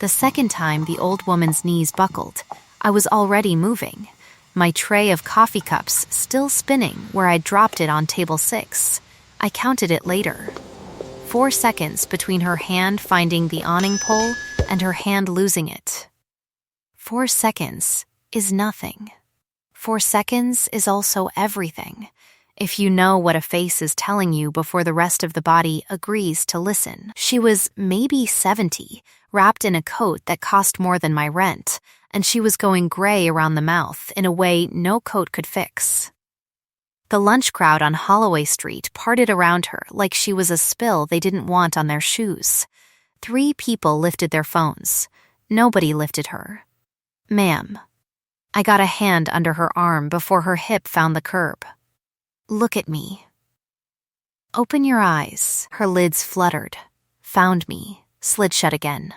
The second time the old woman's knees buckled, I was already moving, my tray of coffee cups still spinning where I'd dropped it on table 6. I counted it later. 4 seconds between her hand finding the awning pole and her hand losing it. 4 seconds is nothing. 4 seconds is also everything, if you know what a face is telling you before the rest of the body agrees to listen. She was maybe 70, wrapped in a coat that cost more than my rent, and she was going gray around the mouth in a way no coat could fix. The lunch crowd on Holloway Street parted around her like she was a spill they didn't want on their shoes. 3 people lifted their phones. Nobody lifted her. "Ma'am." I got a hand under her arm before her hip found the curb. "Look at me." "Open your eyes." Her lids fluttered. Found me. Slid shut again.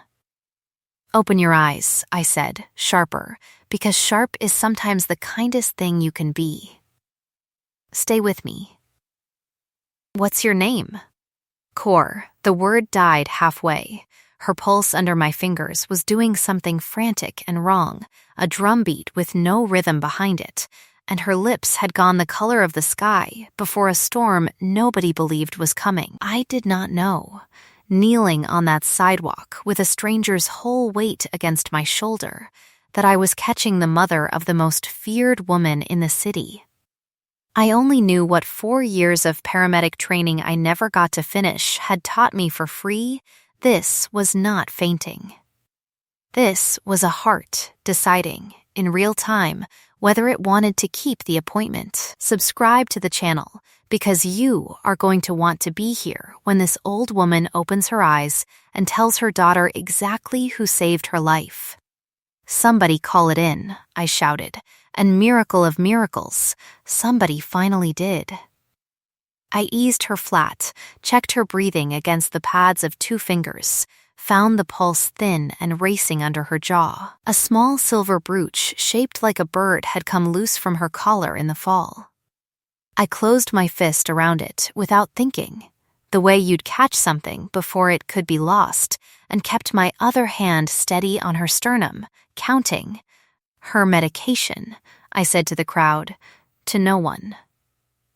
"Open your eyes," I said, sharper, because sharp is sometimes the kindest thing you can be. "Stay with me." "What's your name?" Core. The word died halfway. Her pulse under my fingers was doing something frantic and wrong, a drumbeat with no rhythm behind it, and her lips had gone the color of the sky before a storm nobody believed was coming. I did not know. Kneeling on that sidewalk with a stranger's whole weight against my shoulder, that I was catching the mother of the most feared woman in the city. I only knew what 4 years of paramedic training I never got to finish had taught me for free. This was not fainting. This was a heart deciding, in real time, whether it wanted to keep the appointment. Subscribe to the channel, because you are going to want to be here when this old woman opens her eyes and tells her daughter exactly who saved her life. "Somebody call it in," I shouted, and miracle of miracles, somebody finally did. I eased her flat, checked her breathing against the pads of 2 fingers, found the pulse thin and racing under her jaw. A small silver brooch shaped like a bird had come loose from her collar in the fall. I closed my fist around it without thinking, the way you'd catch something before it could be lost, and kept my other hand steady on her sternum, counting. "Her medication," I said to the crowd, to no one.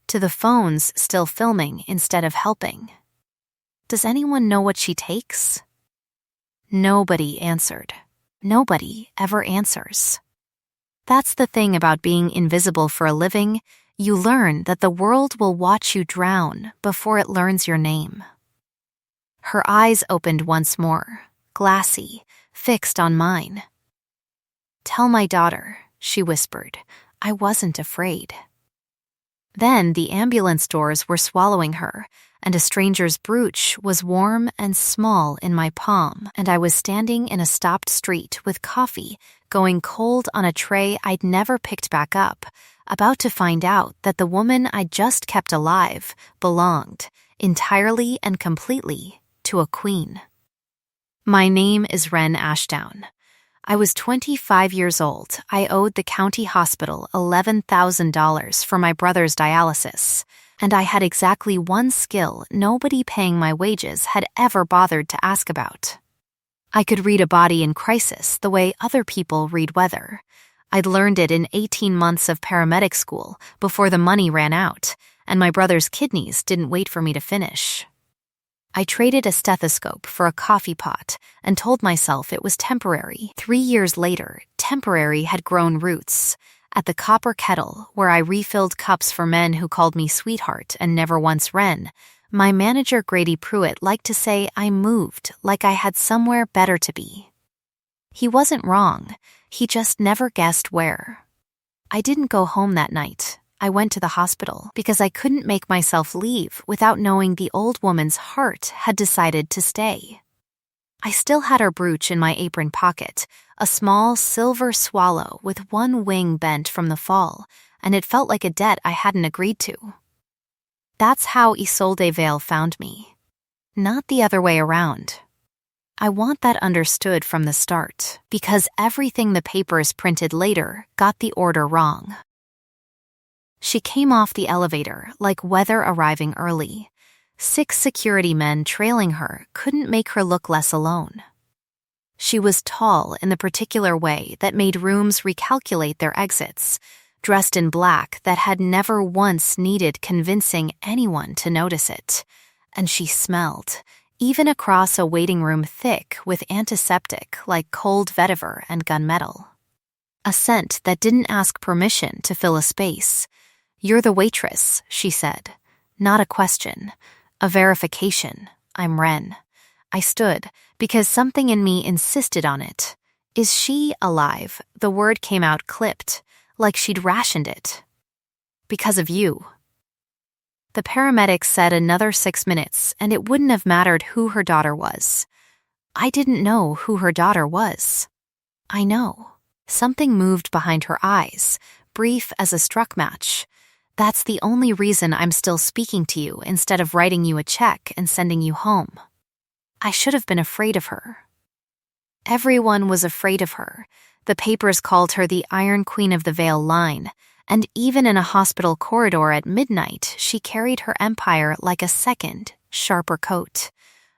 To the phones still filming instead of helping. "Does anyone know what she takes?" Nobody answered. Nobody ever answers. That's the thing about being invisible for a living. You learn that the world will watch you drown before it learns your name. Her eyes opened once more, glassy, fixed on mine. "Tell my daughter," she whispered. I wasn't afraid. Then the ambulance doors were swallowing her, and a stranger's brooch was warm and small in my palm, and I was standing in a stopped street with coffee going cold on a tray I'd never picked back up, about to find out that the woman I'd just kept alive belonged, entirely and completely, to a queen. My name is Wren Ashdown. I was 25 years old. I owed the county hospital $11,000 for my brother's dialysis, and I had exactly one skill nobody paying my wages had ever bothered to ask about. I could read a body in crisis the way other people read weather. I'd learned it in 18 months of paramedic school before the money ran out, and my brother's kidneys didn't wait for me to finish. I traded a stethoscope for a coffee pot and told myself it was temporary. 3 years later, temporary had grown roots. At the copper kettle, where I refilled cups for men who called me sweetheart and never once Wren, my manager Grady Pruitt liked to say I moved like I had somewhere better to be. He wasn't wrong. He just never guessed where. I didn't go home that night. I went to the hospital because I couldn't make myself leave without knowing the old woman's heart had decided to stay. I still had her brooch in my apron pocket, a small silver swallow with one wing bent from the fall, and it felt like a debt I hadn't agreed to. That's how Isolde Vale found me, not the other way around. I want that understood from the start, because everything the papers printed later got the order wrong. She came off the elevator like weather arriving early. 6 security men trailing her couldn't make her look less alone. She was tall in the particular way that made rooms recalculate their exits, dressed in black that had never once needed convincing anyone to notice it. And she smelled, even across a waiting room thick with antiseptic like cold vetiver and gunmetal. A scent that didn't ask permission to fill a space. "You're the waitress," she said. Not a question. A verification. I'm Ren. I stood, because something in me insisted on it. Is she alive? The word came out clipped, like she'd rationed it. Because of you. The paramedic said another 6 minutes, and it wouldn't have mattered who her daughter was. I didn't know who her daughter was. I know. Something moved behind her eyes, brief as a struck match. That's the only reason I'm still speaking to you instead of writing you a check and sending you home. I should have been afraid of her. Everyone was afraid of her. The papers called her the Iron Queen of the Veil line, and even in a hospital corridor at midnight, she carried her empire like a second, sharper coat.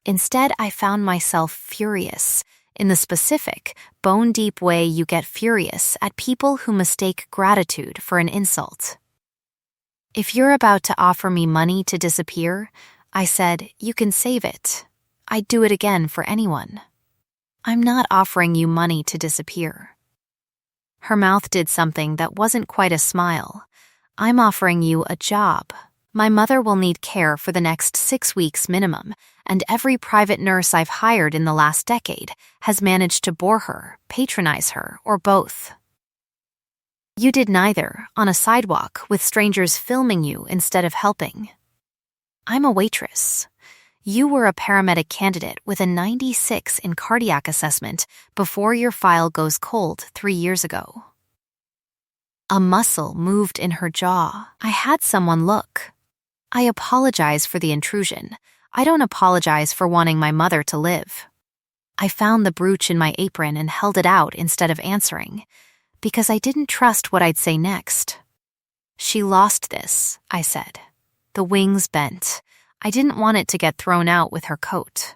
Instead, I found myself furious, in the specific, bone-deep way you get furious at people who mistake gratitude for an insult. "If you're about to offer me money to disappear," I said, "you can save it. I'd do it again for anyone. I'm not offering you money to disappear." Her mouth did something that wasn't quite a smile. "I'm offering you a job. My mother will need care for the next 6 weeks minimum, and every private nurse I've hired in the last decade has managed to bore her, patronize her, or both. You did neither, on a sidewalk with strangers filming you instead of helping. I'm a waitress. You were a paramedic candidate with a 96 in cardiac assessment before your file goes cold 3 years ago." A muscle moved in her jaw. I had someone look. "I apologize for the intrusion. I don't apologize for wanting my mother to live." I found the brooch in my apron and held it out instead of answering, because I didn't trust what I'd say next. "She lost this," I said. The wings bent. I didn't want it to get thrown out with her coat.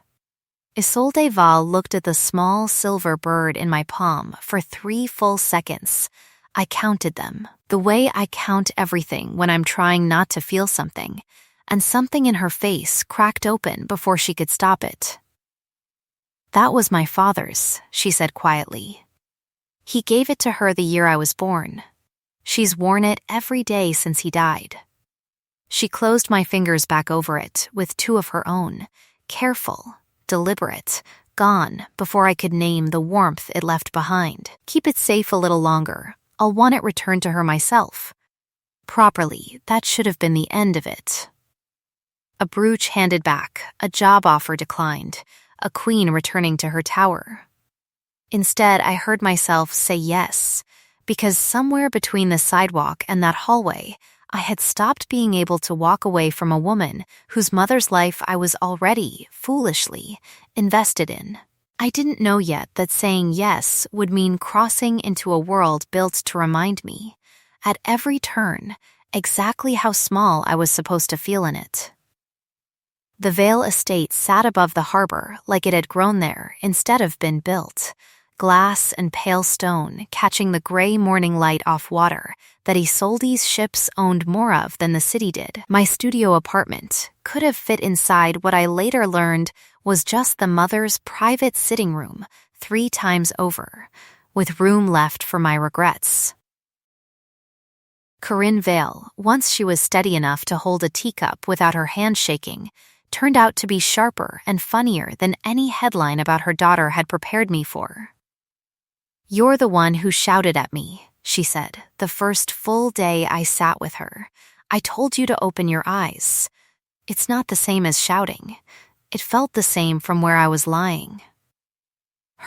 Isolde Val looked at the small silver bird in my palm for 3 full seconds. I counted them, the way I count everything when I'm trying not to feel something, and something in her face cracked open before she could stop it. "That was my father's," she said quietly. "He gave it to her the year I was born. She's worn it every day since he died." She closed my fingers back over it with 2 of her own, careful, deliberate, gone before I could name the warmth it left behind. "Keep it safe a little longer. I'll want it returned to her myself." Properly, that should have been the end of it. A brooch handed back, a job offer declined, a queen returning to her tower. Instead, I heard myself say yes, because somewhere between the sidewalk and that hallway, I had stopped being able to walk away from a woman whose mother's life I was already, foolishly, invested in. I didn't know yet that saying yes would mean crossing into a world built to remind me, at every turn, exactly how small I was supposed to feel in it. The Vale estate sat above the harbor like it had grown there instead of been built. Glass and pale stone catching the gray morning light off water that Isolde's ships owned more of than the city did. My studio apartment could have fit inside what I later learned was just the mother's private sitting room 3 times over, with room left for my regrets. Corinne Vale, once she was steady enough to hold a teacup without her hand shaking, turned out to be sharper and funnier than any headline about her daughter had prepared me for. "You're the one who shouted at me," she said, the first full day I sat with her. "I told you to open your eyes. It's not the same as shouting. It felt the same from where I was lying."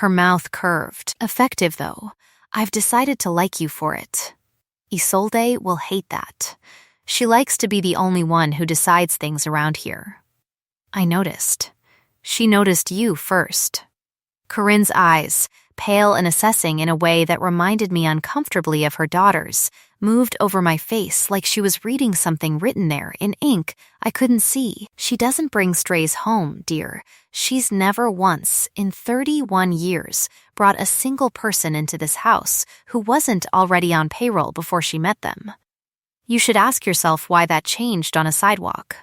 Her mouth curved. "Effective, though. I've decided to like you for it. Isolde will hate that. She likes to be the only one who decides things around here." I noticed. She noticed you first. Corinne's eyes, pale and assessing in a way that reminded me uncomfortably of her daughter's, moved over my face like she was reading something written there in ink I couldn't see. "She doesn't bring strays home, dear. She's never once, in 31 years, brought a single person into this house who wasn't already on payroll before she met them. You should ask yourself why that changed on a sidewalk."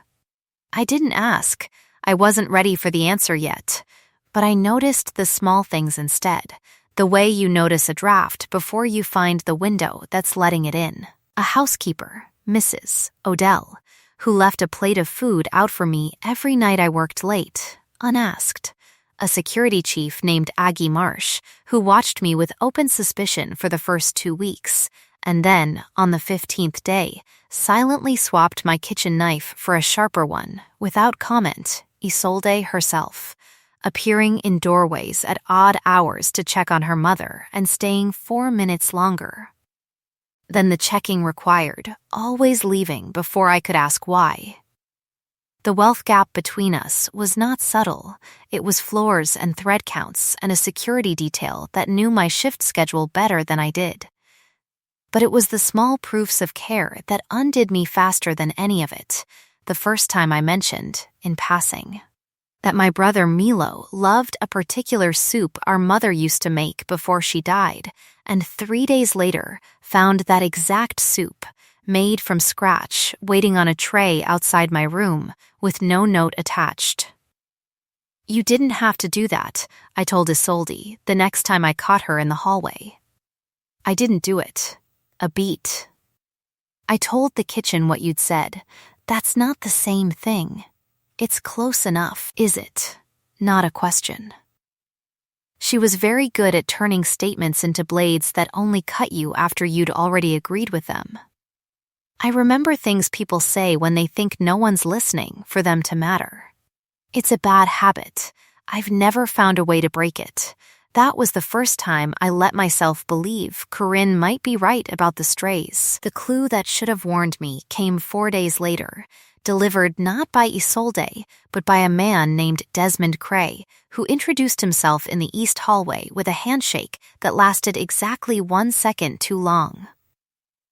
I didn't ask. I wasn't ready for the answer yet. But I noticed the small things instead. The way you notice a draft before you find the window that's letting it in. A housekeeper, Mrs. Odell, who left a plate of food out for me every night I worked late, unasked. A security chief named Aggie Marsh, who watched me with open suspicion for the first 2 weeks, and then, on the 15th day, silently swapped my kitchen knife for a sharper one, without comment, Isolde herself, appearing in doorways at odd hours to check on her mother and staying 4 minutes longer than the checking required, always leaving before I could ask why. The wealth gap between us was not subtle. It was floors and thread counts and a security detail that knew my shift schedule better than I did. But it was the small proofs of care that undid me faster than any of it, the first time I mentioned, in passing, that my brother Milo loved a particular soup our mother used to make before she died, and 3 days later found that exact soup, made from scratch, waiting on a tray outside my room, with no note attached. "You didn't have to do that," I told Isolde the next time I caught her in the hallway. "I didn't do it. A beat." "I told the kitchen what you'd said. That's not the same thing. It's close enough, is it? Not a question." She was very good at turning statements into blades that only cut you after you'd already agreed with them. I remember things people say when they think no one's listening for them to matter. It's a bad habit. I've never found a way to break it. That was the first time I let myself believe Corinne might be right about the strays. The clue that should have warned me came 4 days later, delivered not by Isolde, but by a man named Desmond Cray, who introduced himself in the east hallway with a handshake that lasted exactly 1 second too long.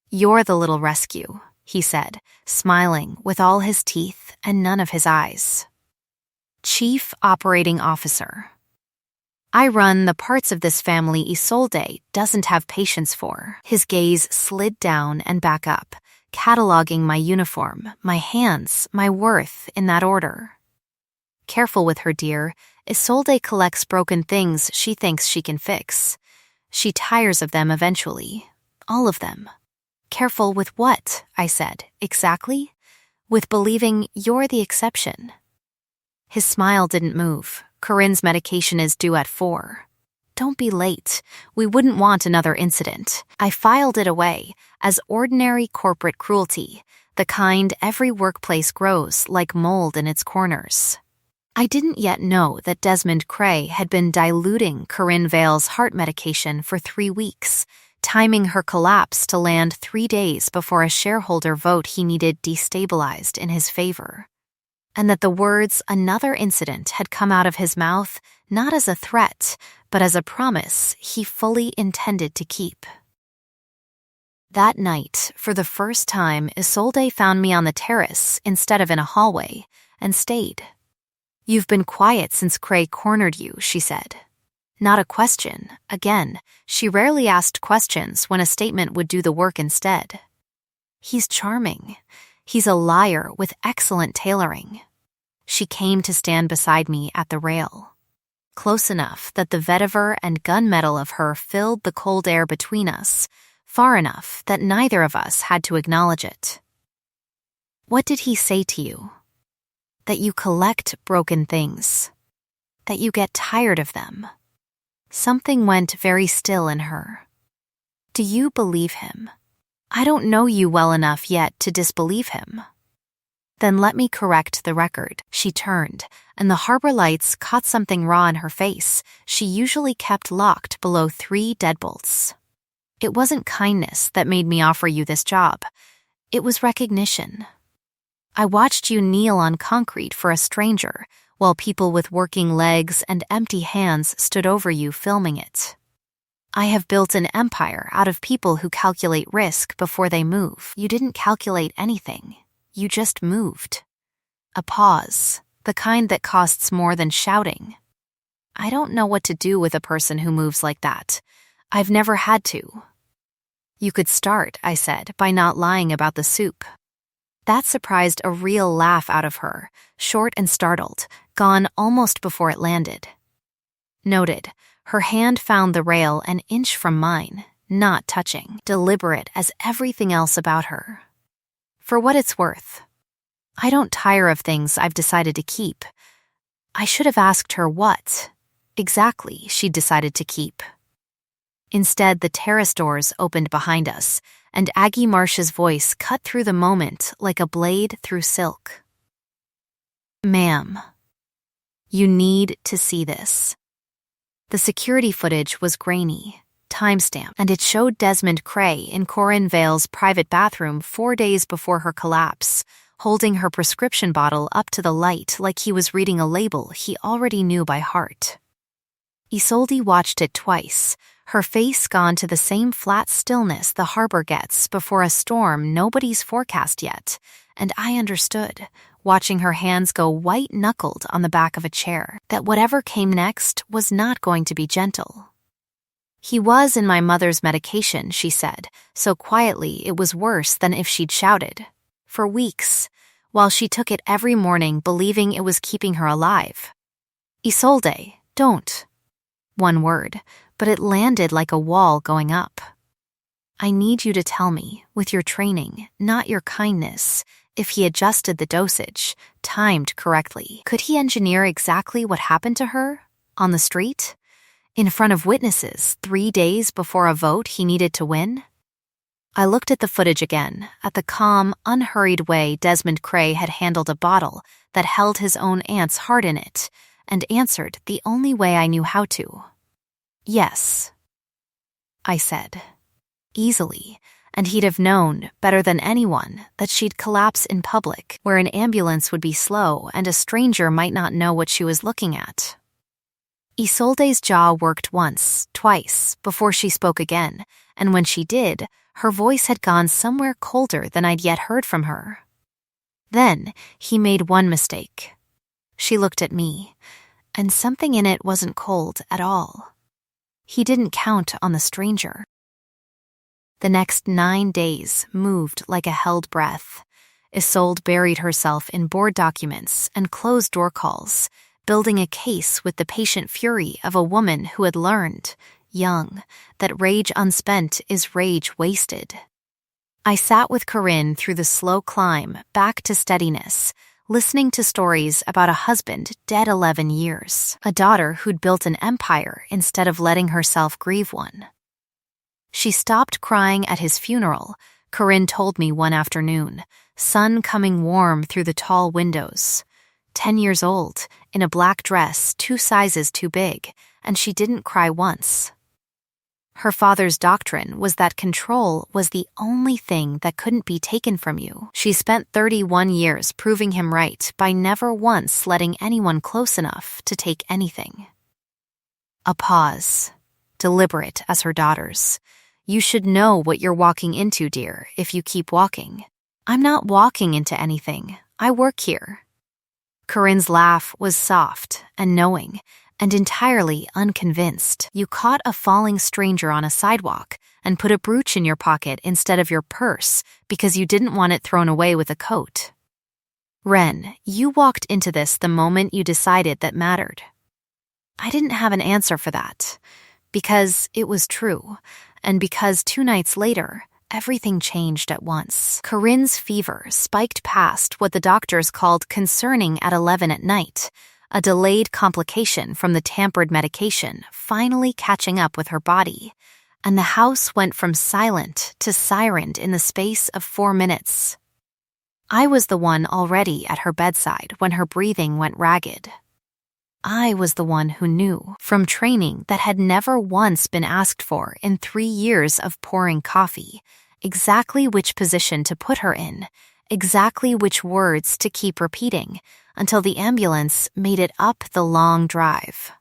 "You're the little rescue," he said, smiling with all his teeth and none of his eyes. Chief Operating Officer. I run the parts of this family Isolde doesn't have patience for. His gaze slid down and back up, cataloging my uniform, my hands, my worth in that order. "Careful with her, dear. Isolde collects broken things she thinks she can fix. She tires of them eventually. All of them." "Careful with what?" I said. "Exactly?" "With believing you're the exception." His smile didn't move. "Corinne's medication is due at 4. Don't be late. We wouldn't want another incident." I filed it away as ordinary corporate cruelty, the kind every workplace grows like mold in its corners. I didn't yet know that Desmond Cray had been diluting Corinne Vale's heart medication for 3 weeks, timing her collapse to land 3 days before a shareholder vote he needed destabilized in his favor. And that the words "another incident" had come out of his mouth not as a threat, but as a promise he fully intended to keep. That night, for the first time, Isolde found me on the terrace instead of in a hallway, and stayed. "You've been quiet since Cray cornered you," she said. Not a question. Again, she rarely asked questions when a statement would do the work instead. "He's charming. He's a liar with excellent tailoring." She came to stand beside me at the rail, close enough that the vetiver and gunmetal of her filled the cold air between us, far enough that neither of us had to acknowledge it. "What did he say to you?" "That you collect broken things. That you get tired of them." Something went very still in her. "Do you believe him?" "I don't know you well enough yet to disbelieve him." "Then let me correct the record." She turned, and the harbor lights caught something raw in her face she usually kept locked below 3 deadbolts. "It wasn't kindness that made me offer you this job. It was recognition. I watched you kneel on concrete for a stranger while people with working legs and empty hands stood over you filming it. I have built an empire out of people who calculate risk before they move. You didn't calculate anything. You just moved. A pause, the kind that costs more than shouting. I don't know what to do with a person who moves like that. I've never had to. You could start, I said, by not lying about the soup. That surprised a real laugh out of her, short and startled, gone almost before it landed. Noted, her hand found the rail an inch from mine, not touching, deliberate as everything else about her. For what it's worth, I don't tire of things I've decided to keep. I should have asked her what, exactly, she'd decided to keep. Instead, the terrace doors opened behind us, and Aggie Marsh's voice cut through the moment like a blade through silk. "Ma'am, you need to see this." The security footage was grainy, timestamped, and it showed Desmond Cray in Koruline Tales' private bathroom 4 days before her collapse, holding her prescription bottle up to the light like he was reading a label he already knew by heart. Isolde watched it twice, her face gone to the same flat stillness the harbor gets before a storm nobody's forecast yet, and I understood, watching her hands go white-knuckled on the back of a chair, that whatever came next was not going to be gentle. "He was in my mother's medication," she said, so quietly it was worse than if she'd shouted. For weeks, while she took it every morning believing it was keeping her alive. "Isolde, don't." One word, but it landed like a wall going up. "I need you to tell me, with your training, not your kindness, if he adjusted the dosage, timed correctly. Could he engineer exactly what happened to her? On the street? In front of witnesses 3 days before a vote he needed to win?" I looked at the footage again, at the calm, unhurried way Desmond Cray had handled a bottle that held his own aunt's heart in it, and answered the only way I knew how to. "Yes," I said, easily, and he'd have known, better than anyone, that she'd collapse in public, where an ambulance would be slow and a stranger might not know what she was looking at. Isolde's jaw worked once, twice, before she spoke again, and when she did, her voice had gone somewhere colder than I'd yet heard from her. Then, he made one mistake. She looked at me, and something in it wasn't cold at all. He didn't count on the stranger. The next 9 days moved like a held breath. Isolde buried herself in board documents and closed-door calls, building a case with the patient fury of a woman who had learned, young, that rage unspent is rage wasted. I sat with Corinne through the slow climb back to steadiness, listening to stories about a husband dead 11 years, a daughter who'd built an empire instead of letting herself grieve one. She stopped crying at his funeral, Corinne told me one afternoon, sun coming warm through the tall windows. 10 years old, in a black dress 2 sizes too big, and she didn't cry once. Her father's doctrine was that control was the only thing that couldn't be taken from you. She spent 31 years proving him right by never once letting anyone close enough to take anything. A pause, deliberate as her daughter's. "You should know what you're walking into, dear, if you keep walking." "I'm not walking into anything. I work here." Corinne's laugh was soft and knowing, and entirely unconvinced. "You caught a falling stranger on a sidewalk and put a brooch in your pocket instead of your purse because you didn't want it thrown away with a coat. Ren, you walked into this the moment you decided that mattered." I didn't have an answer for that, because it was true, and because 2 nights later, everything changed at once. Corinne's fever spiked past what the doctors called concerning at 11 at night, a delayed complication from the tampered medication finally catching up with her body, and the house went from silent to sirened in the space of 4 minutes. I was the one already at her bedside when her breathing went ragged. I was the one who knew, from training that had never once been asked for in 3 years of pouring coffee, exactly which position to put her in, exactly which words to keep repeating, until the ambulance made it up the long drive.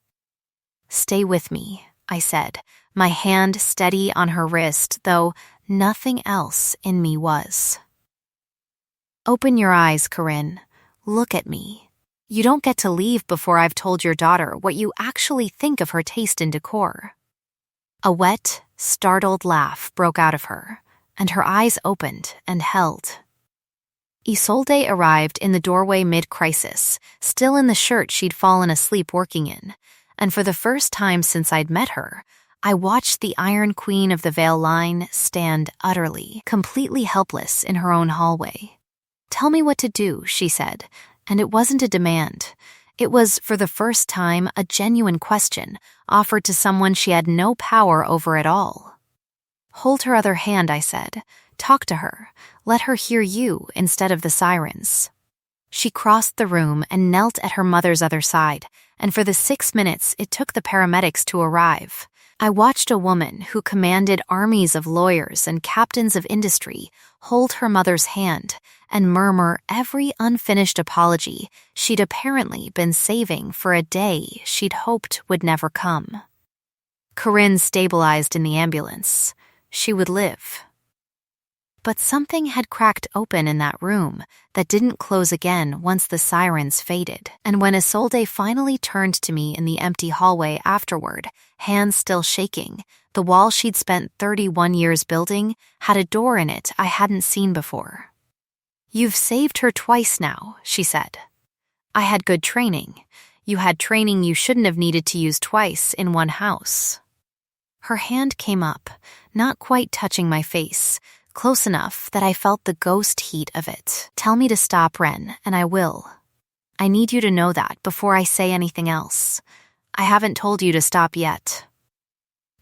"Stay with me," I said, my hand steady on her wrist, though nothing else in me was. Open your eyes, Corinne. Look at me. You don't get to leave before I've told your daughter what you actually think of her taste in decor. A wet, startled laugh broke out of her, and her eyes opened and held. Isolde arrived in the doorway mid-crisis, still in the shirt she'd fallen asleep working in, and for the first time since I'd met her, I watched the Iron Queen of the Veil line stand utterly, completely helpless in her own hallway. "Tell me what to do," she said, and it wasn't a demand. It was, for the first time, a genuine question offered to someone she had no power over at all. "Hold her other hand," I said. "Talk to her. Let her hear you instead of the sirens." She crossed the room and knelt at her mother's other side, and for the 6 minutes it took the paramedics to arrive, I watched a woman who commanded armies of lawyers and captains of industry hold her mother's hand and murmur every unfinished apology she'd apparently been saving for a day she'd hoped would never come. Corinne stabilized in the ambulance. She would live. But something had cracked open in that room that didn't close again once the sirens faded, and when Isolde finally turned to me in the empty hallway afterward, hands still shaking, the wall she'd spent 31 years building had a door in it I hadn't seen before. "You've saved her twice now," she said. "I had good training. You had training you shouldn't have needed to use twice in one house." Her hand came up, not quite touching my face, close enough that I felt the ghost heat of it. "Tell me to stop, Ren, and I will. I need you to know that before I say anything else. I haven't told you to stop yet."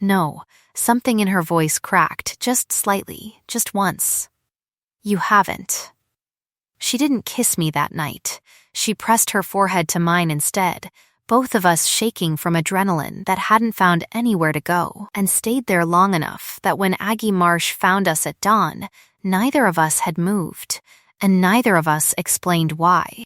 "No," something in her voice cracked, just slightly, just once. "You haven't." She didn't kiss me that night. She pressed her forehead to mine instead, both of us shaking from adrenaline that hadn't found anywhere to go, and stayed there long enough that when Aggie Marsh found us at dawn, neither of us had moved, and neither of us explained why.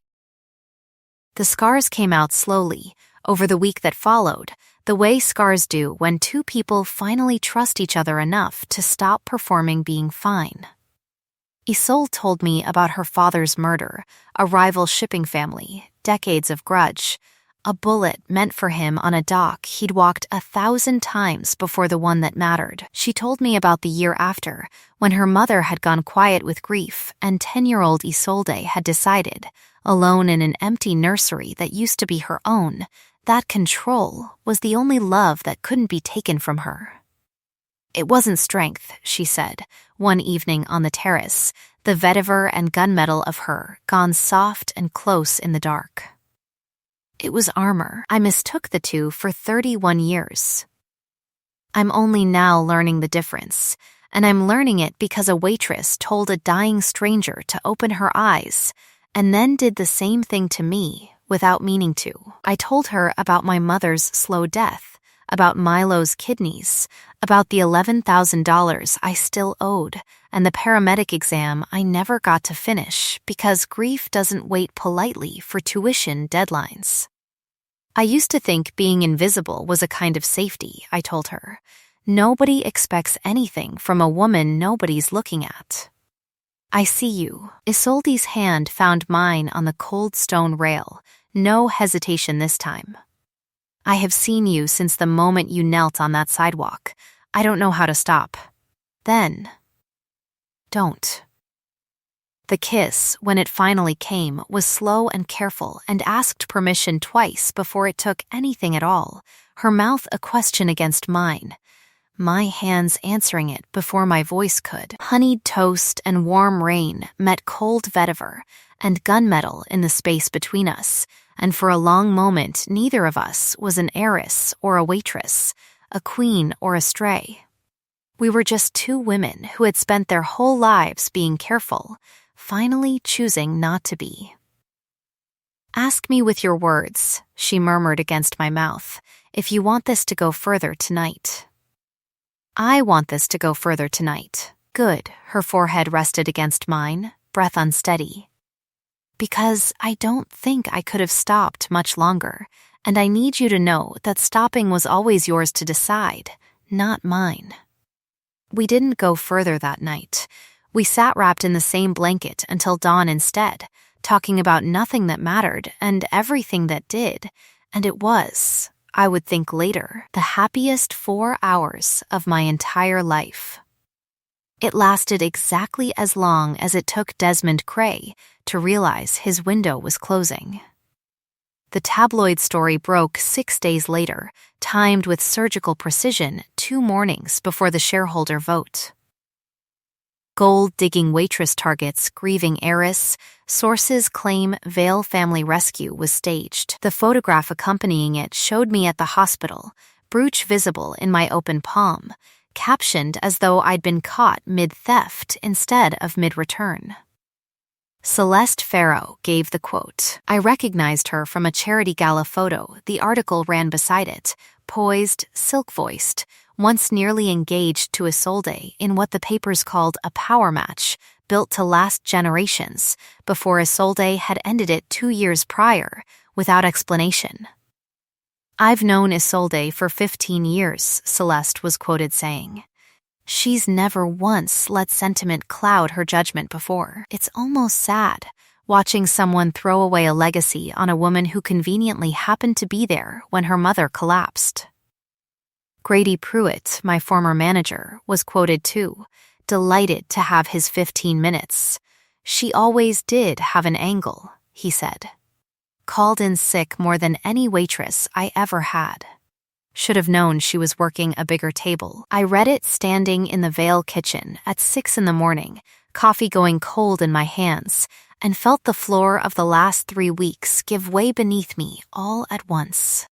The scars came out slowly, over the week that followed, the way scars do when two people finally trust each other enough to stop performing being fine. Isolde told me about her father's murder, a rival shipping family, decades of grudge, a bullet meant for him on a dock he'd walked 1,000 times before the one that mattered. She told me about the year after, when her mother had gone quiet with grief and 10-year-old Isolde had decided, alone in an empty nursery that used to be her own, that control was the only love that couldn't be taken from her. "It wasn't strength," she said, one evening on the terrace, the vetiver and gunmetal of her gone soft and close in the dark. "It was armor. I mistook the two for 31 years. I'm only now learning the difference, and I'm learning it because a waitress told a dying stranger to open her eyes, and then did the same thing to me without meaning to. I told her about my mother's slow death, about Milo's kidneys, about the $11,000 I still owed, and the paramedic exam I never got to finish because grief doesn't wait politely for tuition deadlines. I used to think being invisible was a kind of safety, I told her. Nobody expects anything from a woman nobody's looking at. I see you. Isolde's hand found mine on the cold stone rail, no hesitation this time. I have seen you since the moment you knelt on that sidewalk. I don't know how to stop. Then, don't. The kiss, when it finally came, was slow and careful and asked permission twice before it took anything at all, her mouth a question against mine, my hands answering it before my voice could. Honeyed toast and warm rain met cold vetiver and gunmetal in the space between us, and for a long moment neither of us was an heiress or a waitress, a queen or a stray. We were just two women who had spent their whole lives being careful, finally choosing not to be. "Ask me with your words," she murmured against my mouth, "if you want this to go further tonight." "I want this to go further tonight." Good, her forehead rested against mine, breath unsteady. "Because I don't think I could have stopped much longer, and I need you to know that stopping was always yours to decide, not mine. We didn't go further that night. We sat wrapped in the same blanket until dawn instead, talking about nothing that mattered and everything that did, and it was, I would think later, the happiest 4 hours of my entire life. It lasted exactly as long as it took Desmond Cray to realize his window was closing. The tabloid story broke 6 days later, timed with surgical precision 2 mornings before the shareholder vote. Gold-digging waitress targets grieving heiress, sources claim Vale family rescue was staged. The photograph accompanying it showed me at the hospital, brooch visible in my open palm, captioned as though I'd been caught mid-theft instead of mid-return. Celeste Farrow gave the quote. I recognized her from a charity gala photo. The article ran beside it, poised, silk-voiced, once nearly engaged to Isolde in what the papers called a power match built to last generations before Isolde had ended it 2 years prior, without explanation. I've known Isolde for 15 years, Celeste was quoted saying. She's never once let sentiment cloud her judgment before. It's almost sad, watching someone throw away a legacy on a woman who conveniently happened to be there when her mother collapsed. Grady Pruitt, my former manager, was quoted too, delighted to have his 15 minutes. She always did have an angle, he said. Called in sick more than any waitress I ever had. Should have known she was working a bigger table. I read it standing in the Vale kitchen at 6 a.m, coffee going cold in my hands, and felt the floor of the last 3 weeks give way beneath me all at once.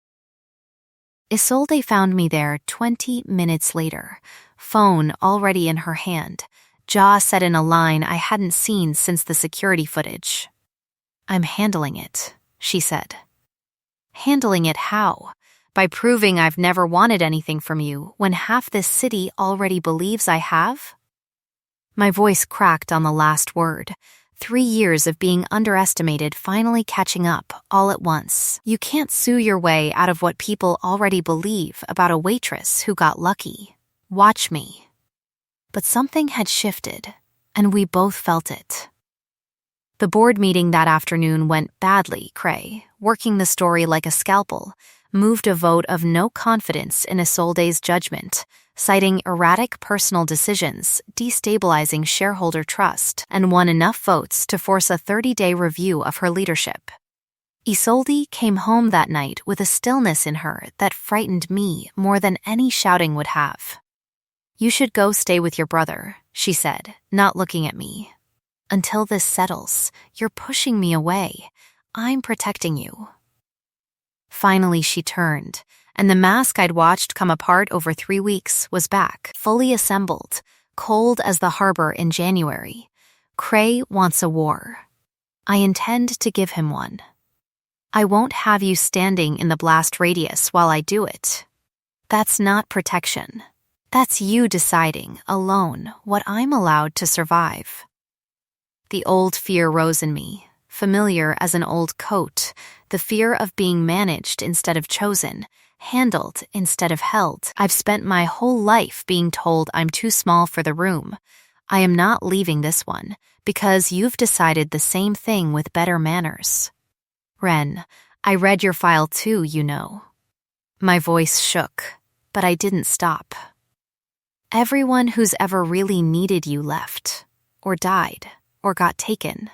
Isolde found me there 20 minutes later, phone already in her hand, jaw set in a line I hadn't seen since the security footage. I'm handling it, she said. Handling it how? By proving I've never wanted anything from you when half this city already believes I have? My voice cracked on the last word. 3 years of being underestimated finally catching up all at once. You can't sue your way out of what people already believe about a waitress who got lucky. Watch me. But something had shifted, and we both felt it. The board meeting that afternoon went badly, Cray, working the story like a scalpel, moved a vote of no confidence in Isolde's judgment, citing erratic personal decisions, destabilizing shareholder trust, and won enough votes to force a 30-day review of her leadership. Isolde came home that night with a stillness in her that frightened me more than any shouting would have. You should go stay with your brother, she said, not looking at me. Until this settles, you're pushing me away. I'm protecting you. Finally, she turned, and the mask I'd watched come apart over 3 weeks was back, fully assembled, cold as the harbor in January. Cray wants a war. I intend to give him one. I won't have you standing in the blast radius while I do it. That's not protection. That's you deciding, alone, what I'm allowed to survive. The old fear rose in me, familiar as an old coat, the fear of being managed instead of chosen, handled instead of held. I've spent my whole life being told I'm too small for the room. I am not leaving this one, because you've decided the same thing with better manners. Ren, I read your file too, you know. My voice shook, but I didn't stop. Everyone who's ever really needed you left, or died, or got taken.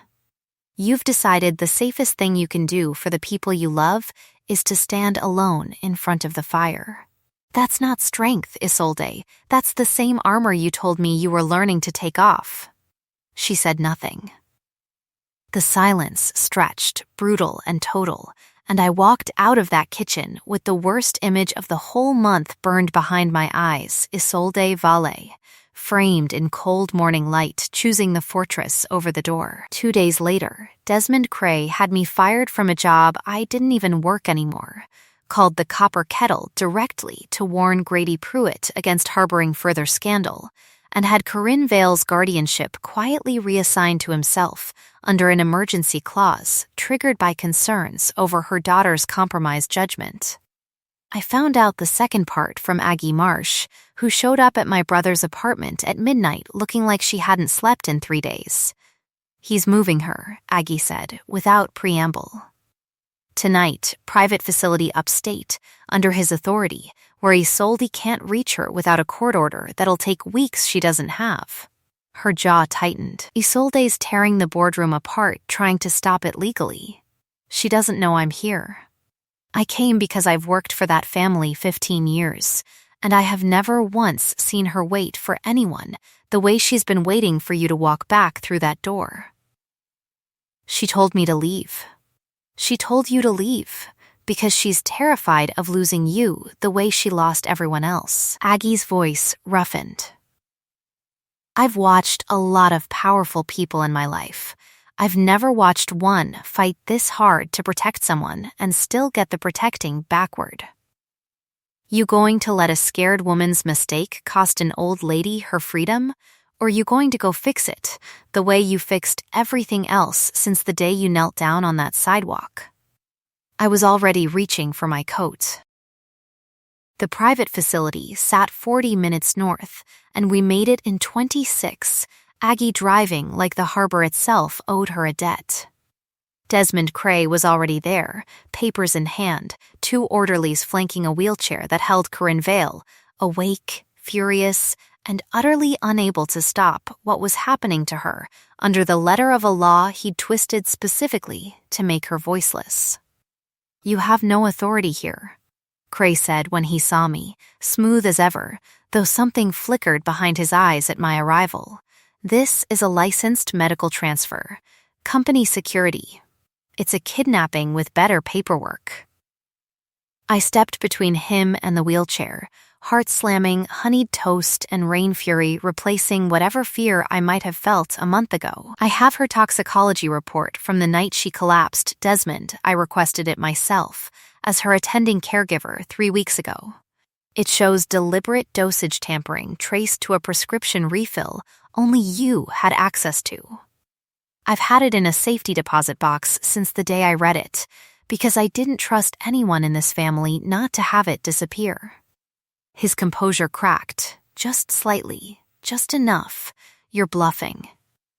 You've decided the safest thing you can do for the people you love is to stand alone in front of the fire. That's not strength, Isolde. That's the same armor you told me you were learning to take off. She said nothing. The silence stretched, brutal and total, and I walked out of that kitchen with the worst image of the whole month burned behind my eyes, Isolde Valle, framed in cold morning light, choosing the fortress over the door. 2 days later, Desmond Cray had me fired from a job I didn't even work anymore, called the Copper Kettle directly to warn Grady Pruitt against harboring further scandal, and had Corinne Vale's guardianship quietly reassigned to himself under an emergency clause triggered by concerns over her daughter's compromised judgment. I found out the second part from Aggie Marsh, who showed up at my brother's apartment at midnight looking like she hadn't slept in 3 days. He's moving her, Aggie said, without preamble. Tonight, private facility upstate, under his authority, where Isolde can't reach her without a court order that'll take weeks she doesn't have. Her jaw tightened. Isolde's tearing the boardroom apart, trying to stop it legally. She doesn't know I'm here. I came because I've worked for that family 15 years, and I have never once seen her wait for anyone the way she's been waiting for you to walk back through that door. She told me to leave. She told you to leave because she's terrified of losing you the way she lost everyone else. Aggie's voice roughened. I've watched a lot of powerful people in my life. I've never watched one fight this hard to protect someone and still get the protecting backward. You going to let a scared woman's mistake cost an old lady her freedom? Or you going to go fix it, the way you fixed everything else since the day you knelt down on that sidewalk? I was already reaching for my coat. The private facility sat 40 minutes north, and we made it in 26, Aggie driving like the harbor itself owed her a debt. Desmond Cray was already there, papers in hand, 2 orderlies flanking a wheelchair that held Corinne Vale, awake, furious, and utterly unable to stop what was happening to her under the letter of a law he'd twisted specifically to make her voiceless. You have no authority here, Cray said when he saw me, smooth as ever, though something flickered behind his eyes at my arrival. This is a licensed medical transfer. Company security. It's a kidnapping with better paperwork. I stepped between him and the wheelchair, heart-slamming honeyed toast and rain fury replacing whatever fear I might have felt a month ago. I have her toxicology report from the night she collapsed. Desmond, I requested it myself, as her attending caregiver 3 weeks ago. It shows deliberate dosage tampering traced to a prescription refill only you had access to. I've had it in a safety deposit box since the day I read it, because I didn't trust anyone in this family not to have it disappear. His composure cracked, just slightly, just enough. You're bluffing.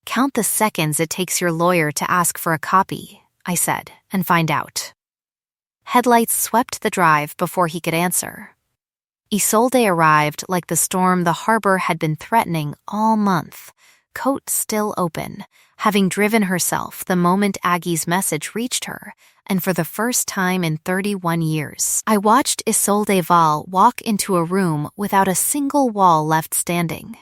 Count the seconds it takes your lawyer to ask for a copy, I said, and find out. Headlights swept the drive before he could answer. Isolde arrived like the storm the harbor had been threatening all month, coat still open, having driven herself the moment Aggie's message reached her, and for the first time in 31 years. I watched Isolde Val walk into a room without a single wall left standing.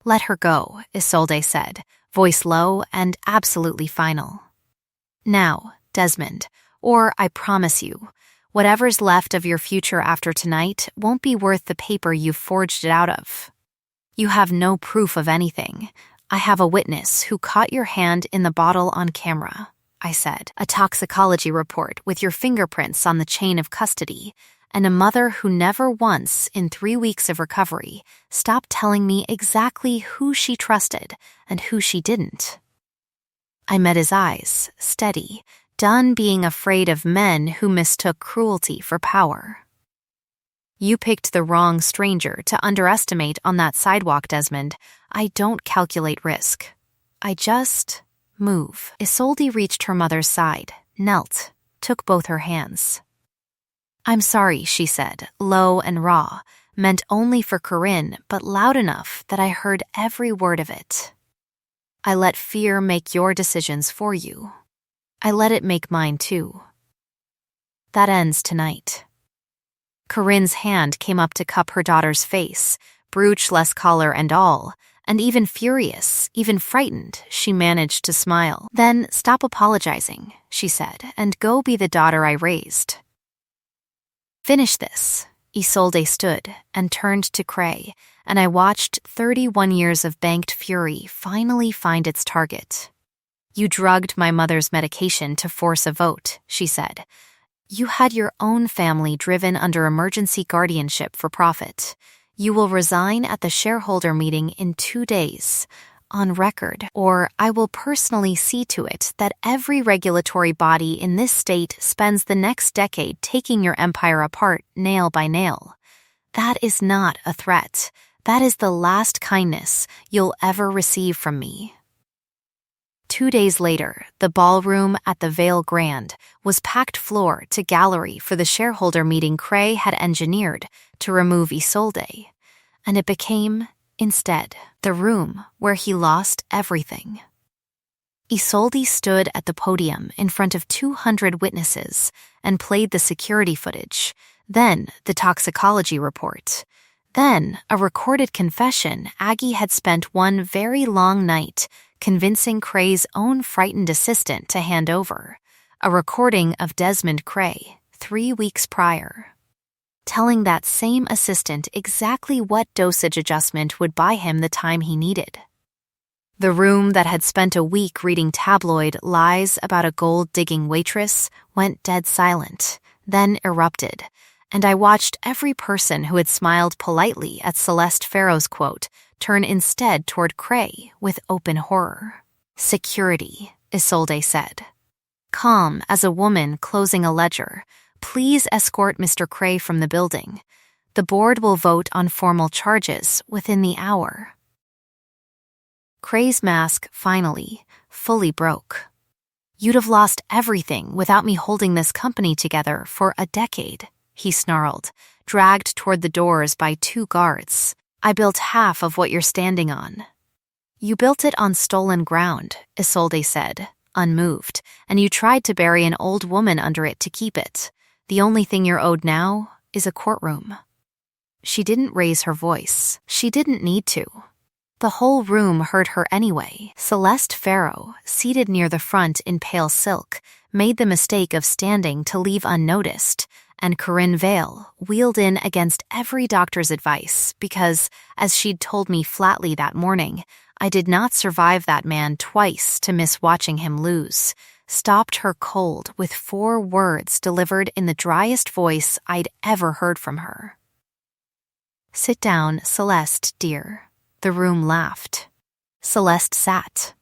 Let her go, Isolde said, voice low and absolutely final. Now, Desmond, or I promise you, whatever's left of your future after tonight won't be worth the paper you've forged it out of. You have no proof of anything. I have a witness who caught your hand in the bottle on camera, I said. A toxicology report with your fingerprints on the chain of custody, and a mother who never once, in 3 weeks of recovery, stopped telling me exactly who she trusted and who she didn't. I met his eyes, steady, done being afraid of men who mistook cruelty for power. You picked the wrong stranger to underestimate on that sidewalk, Desmond. I don't calculate risk. I just move. Isolde reached her mother's side, knelt, took both her hands. I'm sorry, she said, low and raw, meant only for Corinne, but loud enough that I heard every word of it. I let fear make your decisions for you. I let it make mine too. That ends tonight. Corinne's hand came up to cup her daughter's face, brooch-less collar and all, and even furious, even frightened, she managed to smile. Then stop apologizing, she said, and go be the daughter I raised. Finish this. Isolde stood and turned to Cray, and I watched 31 years of banked fury finally find its target. You drugged my mother's medication to force a vote, she said. You had your own family driven under emergency guardianship for profit. You will resign at the shareholder meeting in 2 days. on record, or I will personally see to it that every regulatory body in this state spends the next decade taking your empire apart nail by nail. That is not a threat. That is the last kindness you'll ever receive from me." 2 days later, the ballroom at the Vale Grand was packed floor to gallery for the shareholder meeting Cray had engineered to remove Isolde, and it became, instead, the room where he lost everything. Isolde stood at the podium in front of 200 witnesses and played the security footage, then the toxicology report, then a recorded confession Aggie had spent one very long night convincing Cray's own frightened assistant to hand over, a recording of Desmond Cray 3 weeks prior, telling that same assistant exactly what dosage adjustment would buy him the time he needed. The room that had spent a week reading tabloid lies about a gold-digging waitress went dead silent, then erupted, and I watched every person who had smiled politely at Celeste Farrow's quote turn instead toward Cray with open horror. "Security," Isolde said. Calm as a woman closing a ledger, "Please escort Mr. Cray from the building. The board will vote on formal charges within the hour." Cray's mask finally, fully broke. "You'd have lost everything without me holding this company together for a decade," he snarled, dragged toward the doors by 2 guards. "I built half of what you're standing on." "You built it on stolen ground," Isolde said, unmoved, "and you tried to bury an old woman under it to keep it. The only thing you're owed now is a courtroom." She didn't raise her voice. She didn't need to. The whole room heard her anyway. Celeste Farrow, seated near the front in pale silk, made the mistake of standing to leave unnoticed, and Corinne Vale wheeled in against every doctor's advice because, as she'd told me flatly that morning, I did not survive that man twice to miss watching him lose, stopped her cold with 4 words delivered in the driest voice I'd ever heard from her. "Sit down, Celeste, dear." The room laughed. Celeste sat.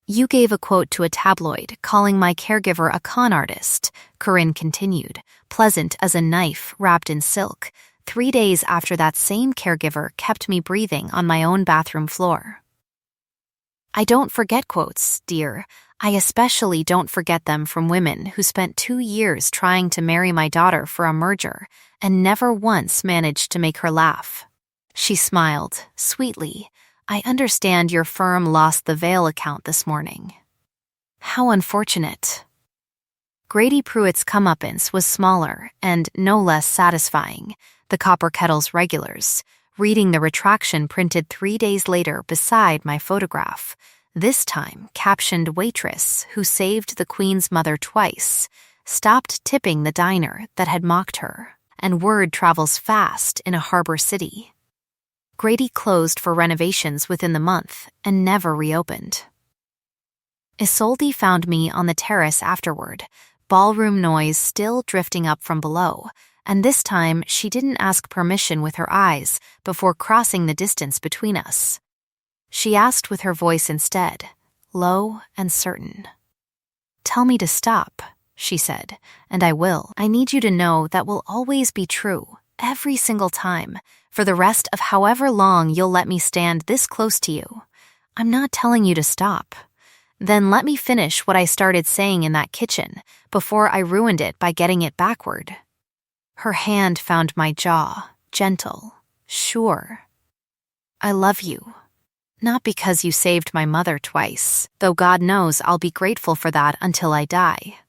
"You gave a quote to a tabloid calling my caregiver a con artist," Corinne continued, pleasant as a knife wrapped in silk, 3 days after that same caregiver kept me breathing on my own bathroom floor. "I don't forget quotes, dear. I especially don't forget them from women who spent 2 years trying to marry my daughter for a merger and never once managed to make her laugh." She smiled, sweetly. "I understand your firm lost the Vale account this morning." "How unfortunate." Grady Pruitt's comeuppance was smaller and no less satisfying, the Copper Kettle's regulars, reading the retraction printed 3 days later beside my photograph, this time captioned "Waitress, who saved the Queen's mother twice, stopped tipping the diner that had mocked her," and word travels fast in a harbor city. Grady closed for renovations within the month and never reopened. Isolde found me on the terrace afterward, ballroom noise still drifting up from below, and this time she didn't ask permission with her eyes before crossing the distance between us. She asked with her voice instead, low and certain. "Tell me to stop," she said, "and I will. I need you to know that will always be true, every single time, for the rest of however long you'll let me stand this close to you. I'm not telling you to stop. Then let me finish what I started saying in that kitchen before I ruined it by getting it backward." Her hand found my jaw, gentle, sure. "I love you. Not because you saved my mother twice, though God knows I'll be grateful for that until I die.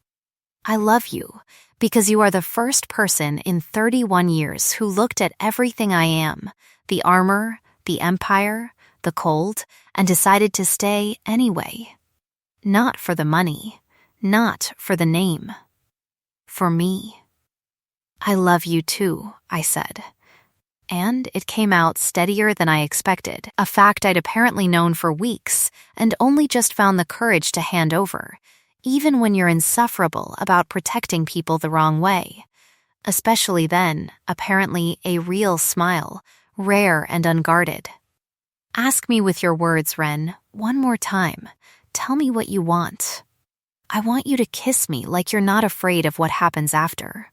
I love you because you are the first person in 31 years who looked at everything I am, the armor, the empire, the cold, and decided to stay anyway. Not for the money, not for the name. For me. I love you too," I said. And it came out steadier than I expected, a fact I'd apparently known for weeks and only just found the courage to hand over, even when you're insufferable about protecting people the wrong way. Especially then, apparently a real smile, rare and unguarded. Ask me with your words, Ren, one more time. Tell me what you want. I want you to kiss me like you're not afraid of what happens after.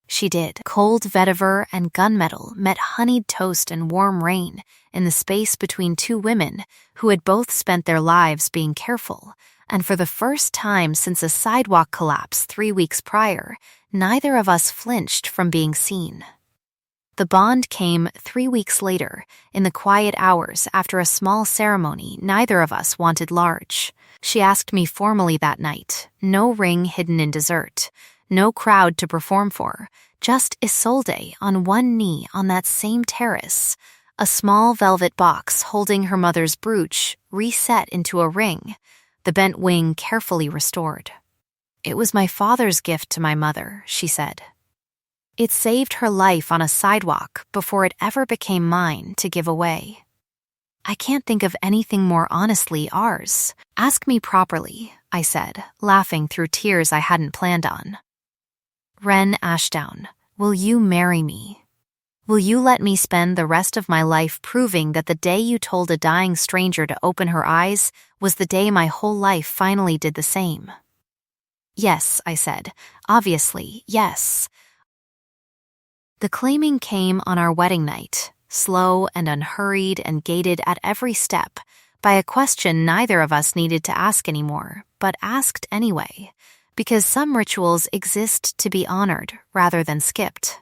She did. Cold vetiver and gunmetal met honeyed toast and warm rain in the space between two women who had both spent their lives being careful, and for the first time since a sidewalk collapse 3 weeks prior, neither of us flinched from being seen. The bond came 3 weeks later, in the quiet hours after a small ceremony neither of us wanted large. She asked me formally that night, no ring hidden in dessert, no crowd to perform for, just Isolde on one knee on that same terrace, a small velvet box holding her mother's brooch reset into a ring, the bent wing carefully restored. It was my father's gift to my mother, she said. It saved her life on a sidewalk before it ever became mine to give away. I can't think of anything more honestly ours. Ask me properly, I said, laughing through tears I hadn't planned on. Ren Ashdown, will you marry me? Will you let me spend the rest of my life proving that the day you told a dying stranger to open her eyes was the day my whole life finally did the same? Yes, I said. Obviously, yes. The claiming came on our wedding night, slow and unhurried and gated at every step by a question neither of us needed to ask anymore, but asked anyway, because some rituals exist to be honored rather than skipped.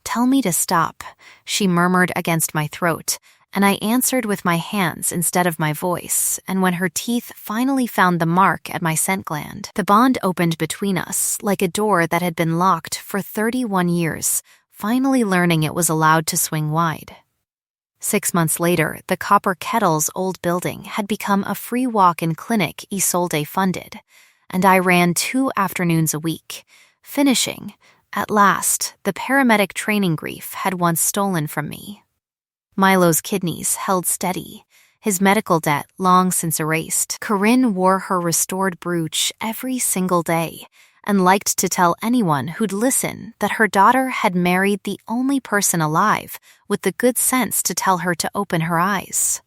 Tell me to stop, she murmured against my throat, and I answered with my hands instead of my voice, and when her teeth finally found the mark at my scent gland, the bond opened between us like a door that had been locked for 31 years, finally learning it was allowed to swing wide. 6 months later, the Copper Kettle's old building had become a free walk-in clinic Isolde funded, and I ran 2 afternoons a week, finishing, at last, the paramedic training grief had once stolen from me. Milo's kidneys held steady, his medical debt long since erased. Corinne wore her restored brooch every single day and liked to tell anyone who'd listen that her daughter had married the only person alive with the good sense to tell her to open her eyes.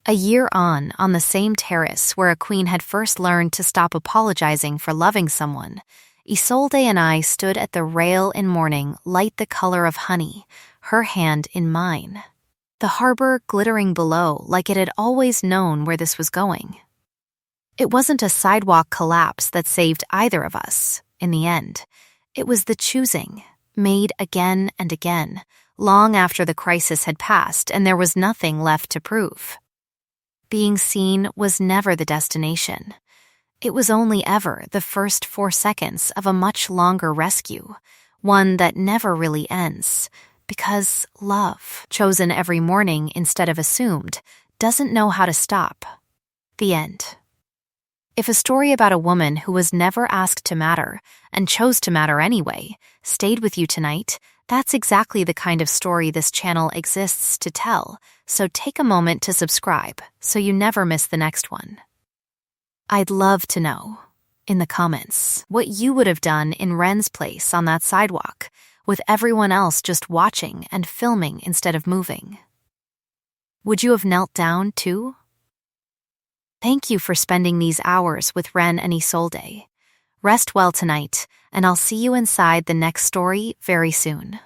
A year on the same terrace where a queen had first learned to stop apologizing for loving someone, Isolde and I stood at the rail in mourning light the color of honey, her hand in mine. The harbor glittering below like it had always known where this was going. It wasn't a sidewalk collapse that saved either of us, in the end. It was the choosing, made again and again, long after the crisis had passed and there was nothing left to prove. Being seen was never the destination. It was only ever the first 4 seconds of a much longer rescue, one that never really ends, because love, chosen every morning instead of assumed, doesn't know how to stop. The end. If a story about a woman who was never asked to matter, and chose to matter anyway, stayed with you tonight, that's exactly the kind of story this channel exists to tell, so take a moment to subscribe so you never miss the next one. I'd love to know, in the comments, what you would have done in Ren's place on that sidewalk, with everyone else just watching and filming instead of moving. Would you have knelt down too? Thank you for spending these hours with Ren and Isolde. Rest well tonight, and I'll see you inside the next story very soon.